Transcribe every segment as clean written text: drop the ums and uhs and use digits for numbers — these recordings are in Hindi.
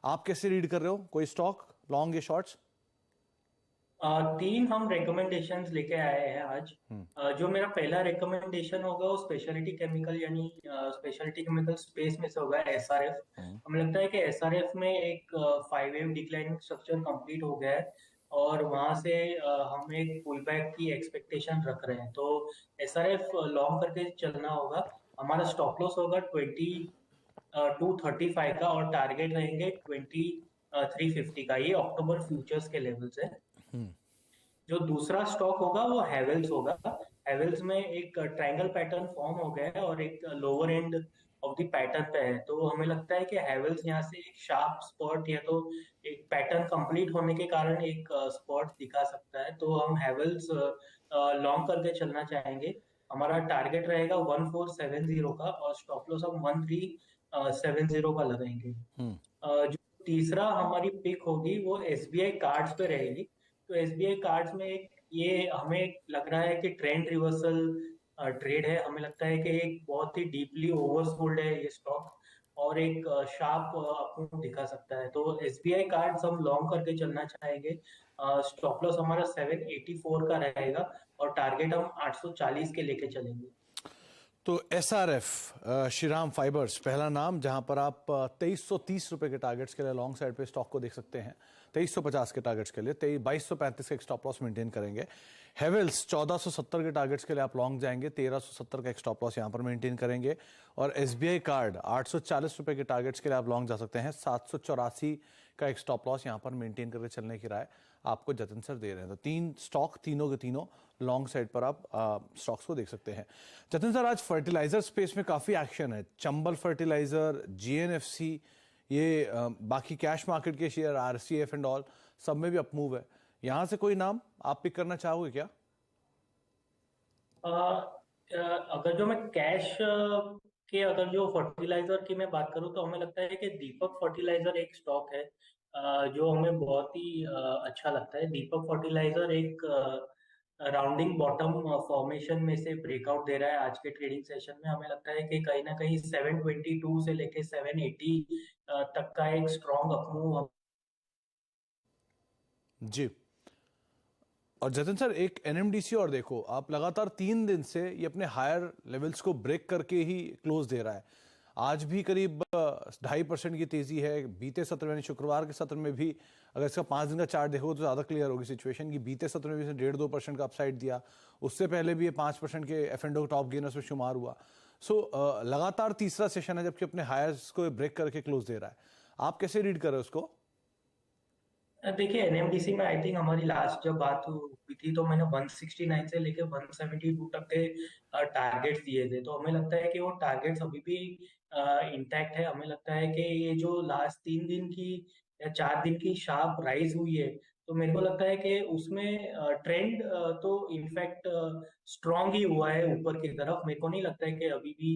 आप कैसे रीड कर रहे हो? कोई स्टॉक लॉन्ग या शॉर्ट्स? तीन हम रिकमेंडेशंस लेके आए हैं आज। हम्म। जो मेरा पहला रिकमेंडेशन होगा वो स्पेशलिटी केमिकल यानी स्पेशलिटी केमिकल स्पेस में से होगा एसआरएफ। हम्म। हमें लगता है कि एसआरएफ में एक 5 वेव डिक्लाइनिंग स्ट्रक्चर कंप्लीट हो गया है और वहां से हम एक पुल बैक की एक्सपेक्टेशन रख रहे हैं, तो एसआरएफ लॉन्ग करके चलना होगा। हमारा स्टॉप लॉस होगा 235 का और टारगेट रहेंगे 350 का। ये अक्टूबर फ्यूचर्स के लेवल्स है। जो दूसरा स्टॉक होगा वो हैवेल्स होगा। हैवेल्स में एक ट्रायंगल पैटर्न फॉर्म हो गया है और एक lower end of the pattern पे है, तो हमें लगता है कि हैवेल्स यहाँ से एक शार्प स्पॉट या तो एक पैटर्न कंप्लीट होने के कारण एक स्पॉट दिखा सकता है, तो हम हैवेल्स लॉन्ग करके चलना चाहेंगे। हमारा टारगेट रहेगा 1470 का और स्टॉप लॉस हम 1370 का लगाएंगे। हम्म। जो तीसरा हमारी पिक होगी वो एसबीआई कार्ड्स पे रहेगी। तो एसबीआई कार्ड्स में एक ये हमें लग रहा है कि ट्रेंड रिवर्सल ट्रेड है। हमें लगता है कि एक बहुत ही डीपली ओवरसोल्ड है ये स्टॉक और एक शार्प अप दिखा सकता है, तो एसबीआई कार्ड्स हम लॉन्ग करके चलना चाहेंगे। स्टॉप लॉस हमारा 784 का रहेगा और टारगेट हम 840 के लेके चलेंगे। तो एसआरएफ, श्रीराम फाइबर्स पहला नाम, जहां पर आप 2330 रुपए के टारगेट्स के लिए लॉन्ग साइड पे स्टॉक को देख सकते हैं। 2350 के टारगेट्स के लिए 2235 का एक स्टॉप लॉस मेंटेन करेंगे। हेवेल्स 1470 के टारगेट्स के लिए आप लॉन्ग जाएंगे, 1370 का एक स्टॉप लॉस यहां पर मेंटेन करेंगे। और एसबीआई कार्ड 840 रुपए के टारगेट्स के लिए आप लॉन्ग जा सकते हैं, 784 का एक स्टॉप लॉस यहां पर मेंटेन करके चलने की राय आपको जतिन सर दे रहे हैं। तो तीन स्टॉक, तीनों के तीनों लॉन्ग साइड पर आप स्टॉक्स को देख सकते हैं। जतिन सर, आज फर्टिलाइजर स्पेस में काफी एक्शन है। चंबल फर्टिलाइजर, जीएनएफसी, ये बाकी कैश मार्केट के शेयर, आरसीएफ एंड ऑल, सब में भी अपमूव है। यहां से कोई नाम आप पिक करना चाहोगे क्या? अगर जो मैं कैश के अगर जो फर्टिलाइजर की मैं बात करूं तो हमें लगता है कि दीपक फर्टिलाइजर एक स्टॉक है जो हमें बहुत ही अच्छा लगता है। दीपक फर्टिलाइजर एक राउंडिंग बॉटम फॉर्मेशन में से ब्रेकआउट दे रहा है आज के ट्रेडिंग सेशन में। हमें लगता है कि कहीं ना कहीं 722 से लेके 780 तक का एक स्ट्रॉन्ग अपमूव। जी। और जतिन सर, एक एनएमडीसी और देखो, आप लगातार 3 दिन से ये अपने हायर लेवल्स को ब्रेक करके ही क्लोज दे रहा है। आज भी करीब 2.5% की तेजी है। बीते सत्र में, शुक्रवार के सत्र में भी अगर इसका 5 दिन का चार्ट देखो तो ज्यादा क्लियर होगी सिचुएशन की। बीते सत्र में भी इसने 1.5-2% का अपसाइड दिया। उससे पहले भी ये 5% के एफ एंड टॉप गेनर्स में शुमार हुआ। सो लगातार तीसरा सेशन है जबकि अपने हायर्स को ब्रेक करके क्लोज दे रहा है। आप कैसे रीड कर रहे हो उसको? देखिए एनएमडीसी में आई थिंक हमारी लास्ट जब बात हुई थी तो मैंने 169 से लेके 172 तक के टारगेट्स दिए थे, तो हमें लगता है कि वो टारगेट्स अभी भी इंटैक्ट है। हमें लगता है कि ये जो लास्ट 3 दिन की या 4 दिन की शार्प राइज हुई है, तो मेरे को लगता है कि उसमें ट्रेंड तो इनफैक्ट स्ट्रांग ही हुआ है ऊपर की तरफ। मेरे को नहीं लगता है कि अभी भी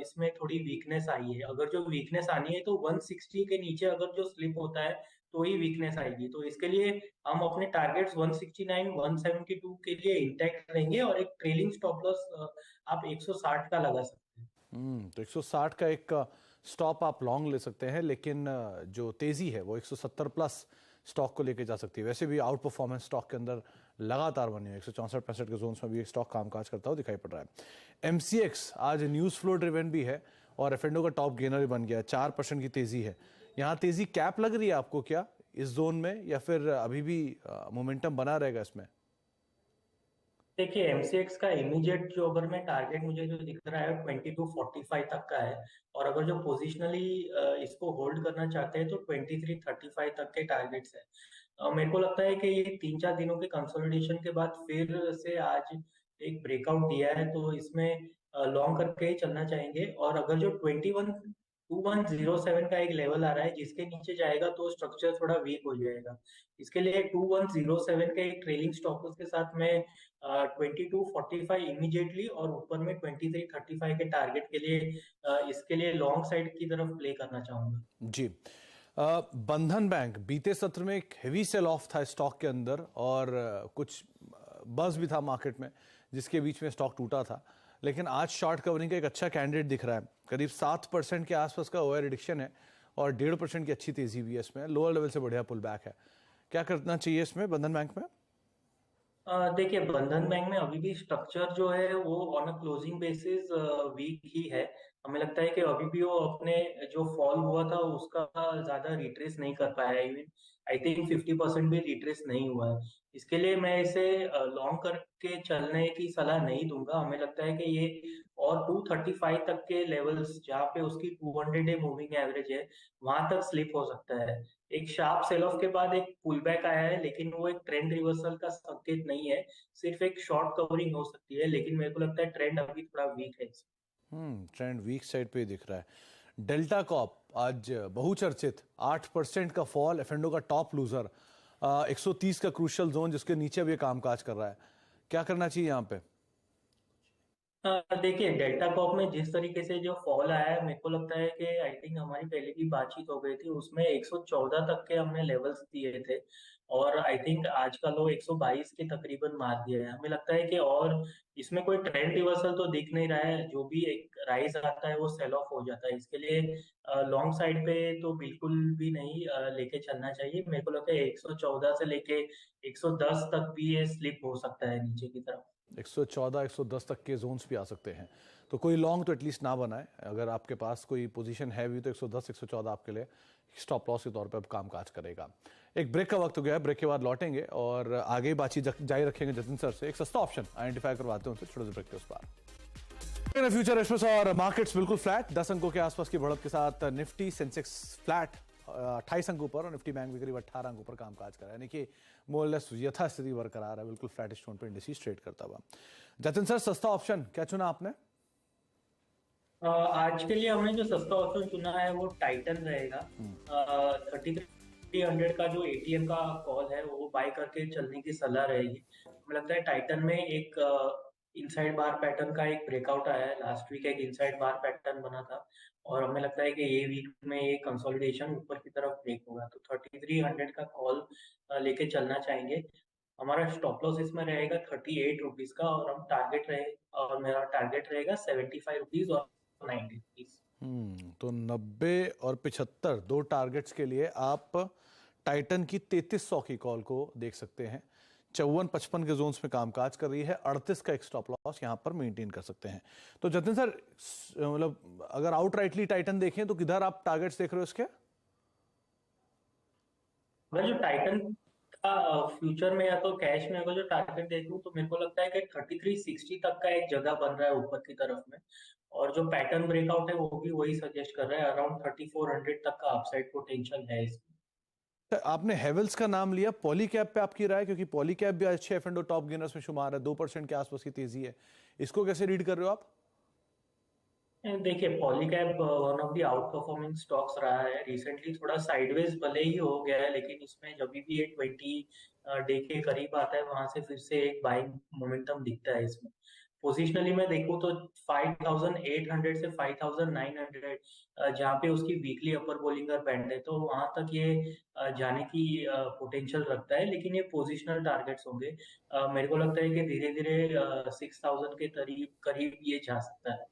इसमें थोड़ी वीकनेस आई है। अगर जो वीकनेस आनी है तो 160 के नीचे अगर जो स्लिप होता है तो ही वीकनेस आएगी, तो इसके लिए हम अपने टारगेट्स 169 172 के लिए इंटैक्ट रहेंगे और एक ट्रेलिंग स्टॉप लॉस आप 160 का लगा सकते हैं। तो 160 का एक स्टॉप आप लॉन्ग ले सकते हैं, लेकिन जो तेजी है वो 170 प्लस स्टॉक को लेके जा सकती है। वैसे भी आउट परफॉर्मेंस स्टॉक के अंदर लगातार बनी है। 164-65 के जोन्स में भी एक स्टॉक कामकाज करता हुआ दिखाई पड़ रहा है। एमसीएक्स आज न्यूज फ्लो ड्रिवन भी है और एफएंडो का टॉप गेनर भी बन गया है। 4% की तेजी है। यहाँ तेजी कैप लग रही है आपको क्या इस जोन में, या फिर अभी भी मोमेंटम बना रहेगा इसमें? देखिए एमसीएक्स का इमीडिएट जो अगर मैं टारगेट मुझे जो दिख रहा है 2245 तक का है, और अगर जो पोजिशनली इसको होल्ड करना चाहते हैं तो 2335 तक के टारगेट्स है। मेरे को लगता है कि ये 3-4 दिनों के कंसोलिडेशन के बाद फिर से आज एक ब्रेकआउट दिया है, तो इसमें लॉन्ग करके ही चलना चाहेंगे। और अगर जो 2107 का एक लेवल आ रहा है जिसके नीचे जाएगा तो स्ट्रक्चर थोड़ा वीक हो जाएगा। इसके लिए 2107 के एक ट्रेलिंग स्टॉप के साथ में 2245 इमीडिएटली और ऊपर में 2335 के टारगेट के लिए इसके लिए लॉन्ग साइड की तरफ प्ले करना चाहूंगा। जी। बंधन बैंक, बीते सत्र में एक हेवी सेल ऑफ था स्टॉक के अंदर और कुछ बस भी था मार्केट में जिसके बीच में स्टॉक टूटा था, लेकिन आज शॉर्ट कवरिंग का एक अच्छा कैंडिडेट दिख रहा है। करीब 7% के आसपास का ओवर रिडक्शन है और 1.5% की अच्छी तेजी भी है इसमें, लोअर लेवल से बढ़िया पुल बैक है। क्या करना चाहिए इसमें बंधन बैंक में? देखिए, बंधन बैंक में अभी भी स्ट्रक्चर जो है वो on a closing basis weak ही है। हमें लगता है कि अभी भी वो अपने जो फॉल हुआ था उसका ज्यादा रिट्रेस नहीं कर पाया है। इवन आई थिंक 50% भी रिट्रेस नहीं हुआ है। इसके लिए मैं इसे लॉन्ग करके चलने की सलाह नहीं दूंगा। हमें लगता है कि ये और 235 तक के लेवल्स जहाँ पे उसकी 200 डे मूविंग एवरेज है, वहां तक स्लिप हो सकता है। एक शार्प सेल ऑफ के बाद एक पुल बैक आया है, लेकिन वो एक ट्रेंड रिवर्सल का संकेत नहीं है, सिर्फ एक शॉर्ट कवरिंग हो सकती है। लेकिन मेरे को लगता है ट्रेंड अभी थोड़ा वीक है। ट्रेंड वीक साइड पे ही दिख रहा है। डेल्टा कॉप आज बहुचर्चित 8% का फॉल, एफएनडो का टॉप लूजर, 130 का क्रूशियल जोन जिसके नीचे अब ये कामकाज कर रहा है। क्या करना चाहिए यहाँ पे? देखिए, डेल्टा कॉप में जिस तरीके से जो फॉल आया है, मेरे को लगता है कि आई थिंक हमारी पहले भी बातचीत हो गई थी, उसमें 114 तक के हमने लेवल्स दिए थे। और आई थिंक आज का लो 122 के तकरीबन मार दिया है। हमें लगता है कि और इसमें कोई ट्रेंड रिवर्सल तो दिख नहीं रहा है। जो भी एक राइज आता है वो सेल ऑफ हो जाता है। इसके लिए लॉन्ग साइड पे तो बिल्कुल भी नहीं लेके चलना चाहिए। मेरे को लगता है 114 से लेके 110 तक भी ये स्लिप हो सकता है नीचे की तरफ। 114 110 तक के जोन्स भी आ सकते हैं, तो कोई लॉन्ग तो एटलीस्ट ना बनाए। अगर आपके पास कोई पोजीशन है भी तो 110 114 आपके लिए स्टॉप लॉस के तौर पे अब कामकाज करेगा। एक ब्रेक का वक्त हो गया है, ब्रेक के बाद लौटेंगे और आगे बातचीत जारी रखेंगे जतिन सर से। एक सस्ता ऑप्शन आइडेंटिफाई करवाते हैं उनसे, छोटे से ब्रेक के उस पार। फ्यूचर एक्सप्रेस और मार्केट्स बिल्कुल फ्लैट, 10 अंकों के आसपास की बढ़त के साथ निफ्टी सेंसेक्स फ्लैट 28 अंकों पर और निफ्टी बैंक भी करीब 18 अंकों पर कामकाज कर रहा है। यानी कि मोरलेस यथास्थिति बरकरार है, बिल्कुल फ्लैटिश टोन पर इंडिसेस ट्रेड करता हुआ। जतिन सर, सस्ता ऑप्शन क्या चुना आपने? आज के लिए हमने जो सस्ता ऑप्शन चुना है वो टाइटन रहेगा। 3300 का जो एटीएम का कॉल है वो बाय करके चलने की सलाह रहेगी। हमें लगता है टाइटन में एक इनसाइड बार पैटर्न का एक ब्रेकआउट आया है। लास्ट वीक एक इनसाइड बार पैटर्न बना था और हमें लगता है कि ये वीक में ये कंसोलिडेशन ऊपर की तरफ ब्रेक होगा, तो 3300 का कॉल लेके चलना चाहेंगे। हमारा स्टॉप लॉस इसमें रहेगा 38 रुपीज का, और हम टारगेट रहे और मेरा टारगेट रहेगा 75 रुपीज और 90 रुपीज। तो 90 और 75 दो टारगेट्स के लिए आप टाइटन की 3300 की कॉल को देख सकते हैं। 54-55 के जोन्स में कामकाज कर रही है, 38 का एक स्टॉप लॉस यहां पर मेंटेन कर सकते हैं। तो जतिन सर, मतलब अगर आउटराइटली टाइटन देखें तो किधर आप टारगेट्स देख रहे हो इसके? अगर जो टाइटन का फ्यूचर में या तो कैश में अगर जो टारगेट देखूं, तो मेरे को लगता है कि 3360 तक का एक जगह बन रहा है ऊपर की तरफ में। और जो पैटर्न ब्रेकआउट है वो भी वही सजेस्ट कर रहा है, अराउंड 3400 तक का अपसाइड पोटेंशियल है इसमें। आपने हेवल्स का नाम लिया, पॉलीकैब पे आपकी राय? क्योंकि पॉलीकैब भी अच्छे एफ एंडो टॉप गेनर्स में शुमार है, 2% के आसपास की तेजी है। इसको कैसे रीड कर रहे हो आप? देखिए, Polycab one of the out performing stocks रहा है रिसेंटली। थोड़ा साइडवेज भले ही हो गया है, लेकिन इसमें जब भी ये 20 डे के करीब आता है वहां से फिर से एक बाइंग मोमेंटम दिखता है इसमें। पोजिशनली मैं देखूं तो 5800 से 5900 जहाँ पे उसकी वीकली अपर बोलिंगर बैंड है, तो वहां तक ये जाने की पोटेंशियल रखता है। लेकिन ये पोजिशनल टारगेट्स होंगे। मेरे को लगता है कि धीरे धीरे 6000 के करीब करीब ये जा सकता है।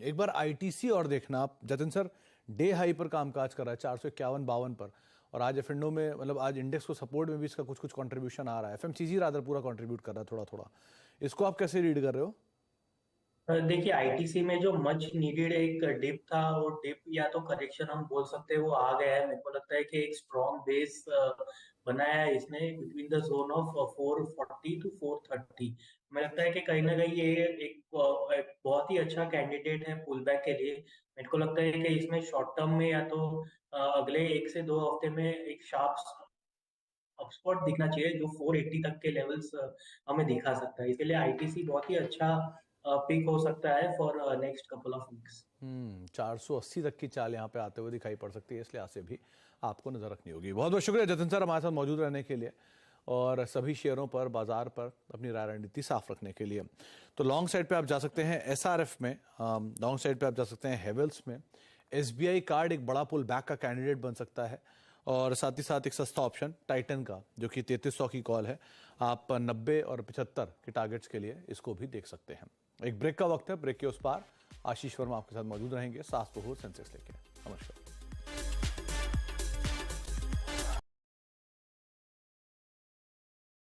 एक बार आईटीसी और देखना आप जतिन सर, डे हाई पर कामकाज कर रहा है 451-52 पर, और आज एफएनडो में, मतलब आज इंडेक्स को सपोर्ट में भी इसका कुछ कुछ कंट्रीब्यूशन आ रहा है। एफएमसीजी रादर पूरा कंट्रीब्यूट कर रहा है थोड़ा थोड़ा। इसको आप कैसे रीड कर रहे हो? देखिए, आईटीसी में जो मच नीडेड एक डिप था, वो डिप या तो करेक्शन हम बोल सकते हैं वो आ गया है। मेरे को लगता है कि एक स्ट्रॉन्ग बेस बनाया है इसने between the zone of 440 to 430। मुझे लगता है कि कहीं ना कहीं ये एक बहुत ही अच्छा कैंडिडेट है पुल बैक के लिए। मेरे को लगता है कि इसमें शॉर्ट टर्म में या तो अगले 1 से 2 हफ्ते में एक शार्प अपस्पॉट दिखना चाहिए जो 480 तक के लेवल्स हमें दिखा सकता है। इसके लिए आईटीसी बहुत ही अच्छा पिक हो सकता है for next couple of weeks. 480 तक की चाल यहाँ पे आते हुए दिखाई पड़ सकती है, इस लिहाज से भी आपको नजर रखनी होगी। बहुत बहुत शुक्रिया जतिन सर हमारे साथ मौजूद रहने के लिए और सभी शेयरों पर, बाजार पर अपनी राय रणनीति साफ रखने के लिए। तो लॉन्ग साइड पे आप जा सकते हैं एसआरएफ में, लॉन्ग साइड पे आप जा सकते हैं हेवेल्स में। एसबीआई कार्ड एक बड़ा पुल बैक का कैंडिडेट बन सकता है, और साथ ही साथ एक सस्ता ऑप्शन टाइटन का जो कि 3300 की कॉल है। आप 90 और 75 के टारगेट्स के लिए इसको भी देख सकते हैं। एक ब्रेक का वक्त है, ब्रेक के उस पार आशीष वर्मा आपके साथ मौजूद रहेंगे, सास बहू सेंसेक्स लेके। नमस्कार।